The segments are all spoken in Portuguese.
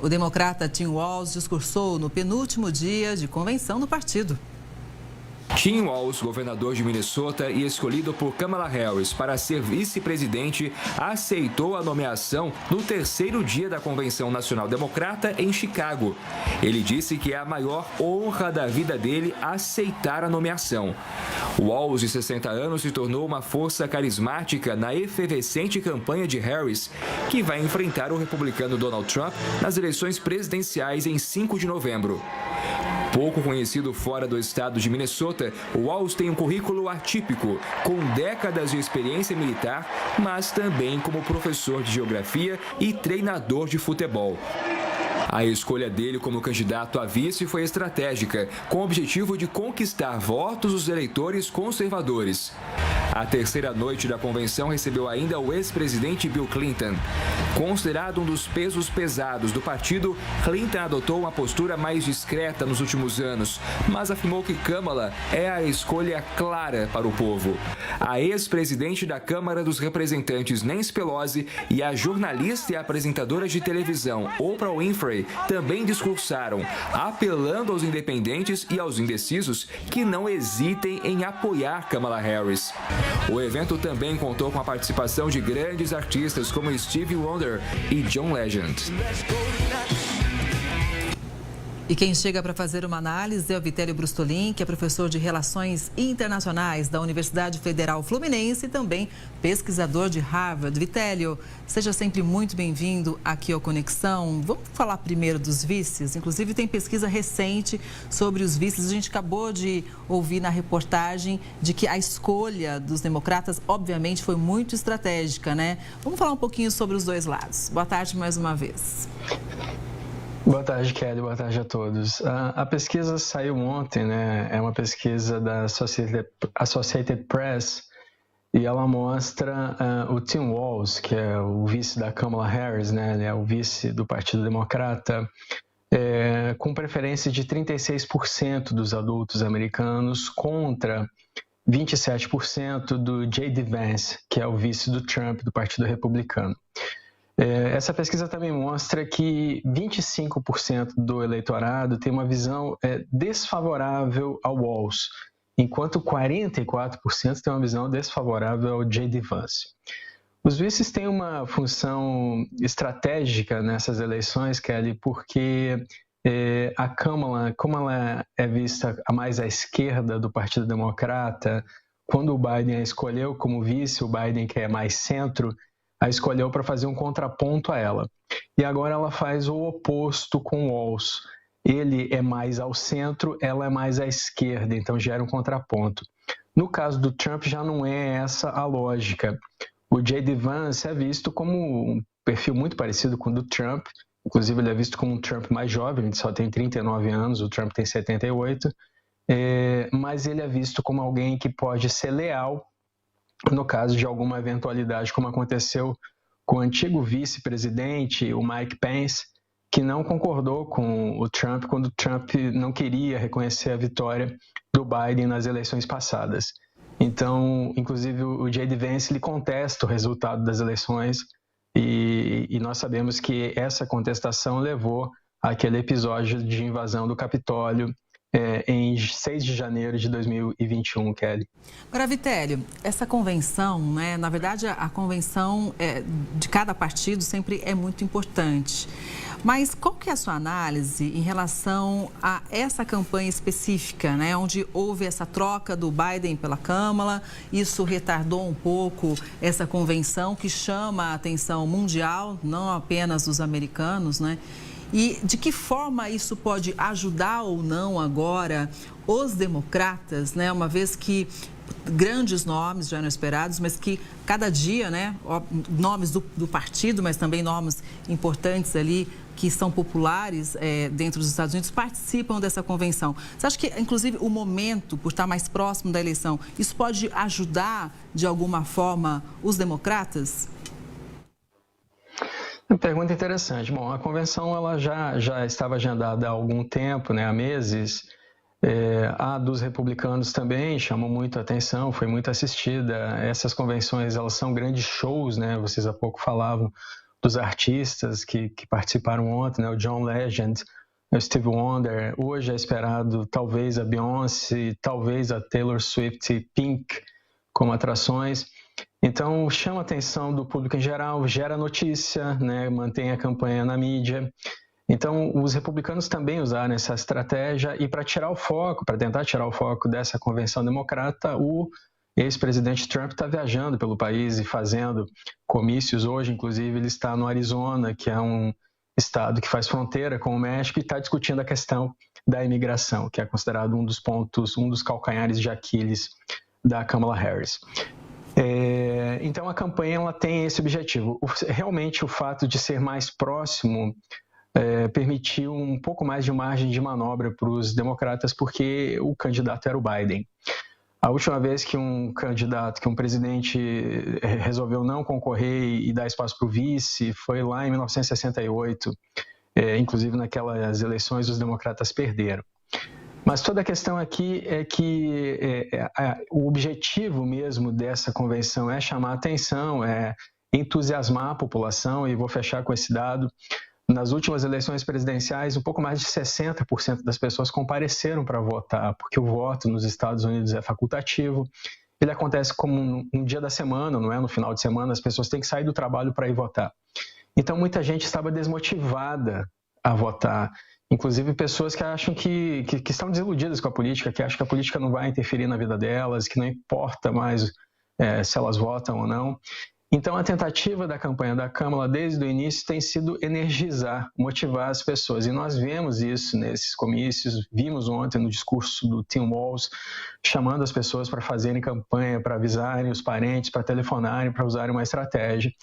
O democrata Tim Walz discursou no penúltimo dia de convenção do partido. Tim Walz, governador de Minnesota e escolhido por Kamala Harris para ser vice-presidente, aceitou a nomeação no terceiro dia da Convenção Nacional Democrata em Chicago. Ele disse que é a maior honra da vida dele aceitar a nomeação. Walz, de 60 anos, se tornou uma força carismática na efervescente campanha de Harris, que vai enfrentar o republicano Donald Trump nas eleições presidenciais em 5 de novembro. Pouco conhecido fora do estado de Minnesota, Walz tem um currículo atípico, com décadas de experiência militar, mas também como professor de geografia e treinador de futebol. A escolha dele como candidato a vice foi estratégica, com o objetivo de conquistar votos dos eleitores conservadores. A terceira noite da convenção recebeu ainda o ex-presidente Bill Clinton. Considerado um dos pesos pesados do partido, Clinton adotou uma postura mais discreta nos últimos anos, mas afirmou que Kamala é a escolha clara para o povo. A ex-presidente da Câmara dos Representantes, Nancy Pelosi, e a jornalista e apresentadora de televisão Oprah Winfrey também discursaram, apelando aos independentes e aos indecisos que não hesitem em apoiar Kamala Harris. O evento também contou com a participação de grandes artistas como Stevie Wonder e John Legend. E quem chega para fazer uma análise é o Vitélio Brustolin, que é professor de Relações Internacionais da Universidade Federal Fluminense e também pesquisador de Harvard. Vitélio, seja sempre muito bem-vindo aqui ao Conexão. Vamos falar primeiro dos vices? Inclusive tem pesquisa recente sobre os vices. A gente acabou de ouvir na reportagem de que a escolha dos democratas, obviamente, foi muito estratégica, né? Vamos falar um pouquinho sobre os dois lados. Boa tarde mais uma vez. Boa tarde, Kelly. Boa tarde a todos. A pesquisa saiu ontem, né? É uma pesquisa da Associated Press e ela mostra o Tim Walz, que é o vice da Kamala Harris, né? Ele é o vice do Partido Democrata, com preferência de 36% dos adultos americanos contra 27% do J.D. Vance, que é o vice do Trump, do Partido Republicano. Essa pesquisa também mostra que 25% do eleitorado tem uma visão desfavorável ao Walz, enquanto 44% tem uma visão desfavorável ao J.D. Vance. Os vices têm uma função estratégica nessas eleições, Kelly, porque a Kamala, como ela é vista a mais à esquerda do Partido Democrata, quando o Biden a escolheu como vice, o Biden, que é mais centro, a escolheu para fazer um contraponto a ela. E agora ela faz o oposto com o Walz. Ele é mais ao centro, ela é mais à esquerda, então gera um contraponto. No caso do Trump, já não é essa a lógica. O J.D. Vance é visto como um perfil muito parecido com o do Trump, inclusive ele é visto como um Trump mais jovem, ele só tem 39 anos, o Trump tem 78, mas ele é visto como alguém que pode ser leal no caso de alguma eventualidade, como aconteceu com o antigo vice-presidente, o Mike Pence, que não concordou com o Trump quando o Trump não queria reconhecer a vitória do Biden nas eleições passadas. Então, inclusive, o J.D. Vance ele contesta o resultado das eleições e nós sabemos que essa contestação levou àquele episódio de invasão do Capitólio em 6 de janeiro de 2021, Kelly. Agora, Vitélio, essa convenção, né, na verdade, a convenção de cada partido sempre é muito importante. Mas qual que é a sua análise em relação a essa campanha específica, né, onde houve essa troca do Biden pela Kamala? Isso retardou um pouco essa convenção que chama a atenção mundial, não apenas dos americanos, né? E de que forma isso pode ajudar ou não agora os democratas, né? Uma vez que grandes nomes já eram esperados, mas que cada dia, né, nomes do partido, mas também nomes importantes ali que são populares dentro dos Estados Unidos, participam dessa convenção. Você acha que, inclusive, o momento, por estar mais próximo da eleição, isso pode ajudar, de alguma forma, os democratas? Uma pergunta interessante. Bom, a convenção ela já estava agendada há algum tempo, né, há meses. A dos republicanos também chamou muito a atenção, foi muito assistida. Essas convenções elas são grandes shows, né? Vocês há pouco falavam dos artistas que participaram ontem, né? O John Legend, o Stevie Wonder, hoje é esperado talvez a Beyoncé, talvez a Taylor Swift e Pink como atrações. Então, chama a atenção do público em geral, gera notícia, né? Mantém a campanha na mídia. Então, os republicanos também usaram essa estratégia e para tentar tirar o foco dessa convenção democrata, o ex-presidente Trump está viajando pelo país e fazendo comícios. Hoje, inclusive, ele está no Arizona, que é um estado que faz fronteira com o México, e está discutindo a questão da imigração, que é considerado um dos calcanhares de Aquiles da Kamala Harris. Então, a campanha ela tem esse objetivo. Realmente, o fato de ser mais próximo permitiu um pouco mais de margem de manobra para os democratas, porque o candidato era o Biden. A última vez que um presidente resolveu não concorrer e dar espaço para o vice foi lá em 1968, inclusive naquelas eleições os democratas perderam. Mas toda a questão aqui é que o objetivo mesmo dessa convenção é chamar a atenção, é entusiasmar a população, e vou fechar com esse dado. Nas últimas eleições presidenciais, um pouco mais de 60% das pessoas compareceram para votar, porque o voto nos Estados Unidos é facultativo. Ele acontece como um dia da semana, não é? No final de semana, as pessoas têm que sair do trabalho para ir votar. Então, muita gente estava desmotivada a votar, inclusive pessoas que acham que estão desiludidas com a política, que acham que a política não vai interferir na vida delas, que não importa mais se elas votam ou não. Então, a tentativa da campanha da Kamala desde o início tem sido energizar, motivar as pessoas. E nós vemos isso nesses comícios, vimos ontem no discurso do Tim Walz, chamando as pessoas para fazerem campanha, para avisarem os parentes, para telefonarem, para usarem uma estratégia.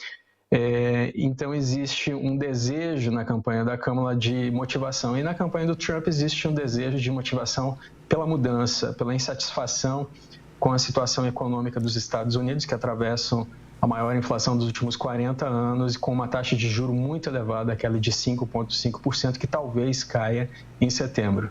Então, existe um desejo na campanha da Kamala de motivação. E na campanha do Trump existe um desejo de motivação pela mudança, pela insatisfação com a situação econômica dos Estados Unidos, que atravessam a maior inflação dos últimos 40 anos, e com uma taxa de juros muito elevada, aquela de 5,5%, que talvez caia em setembro.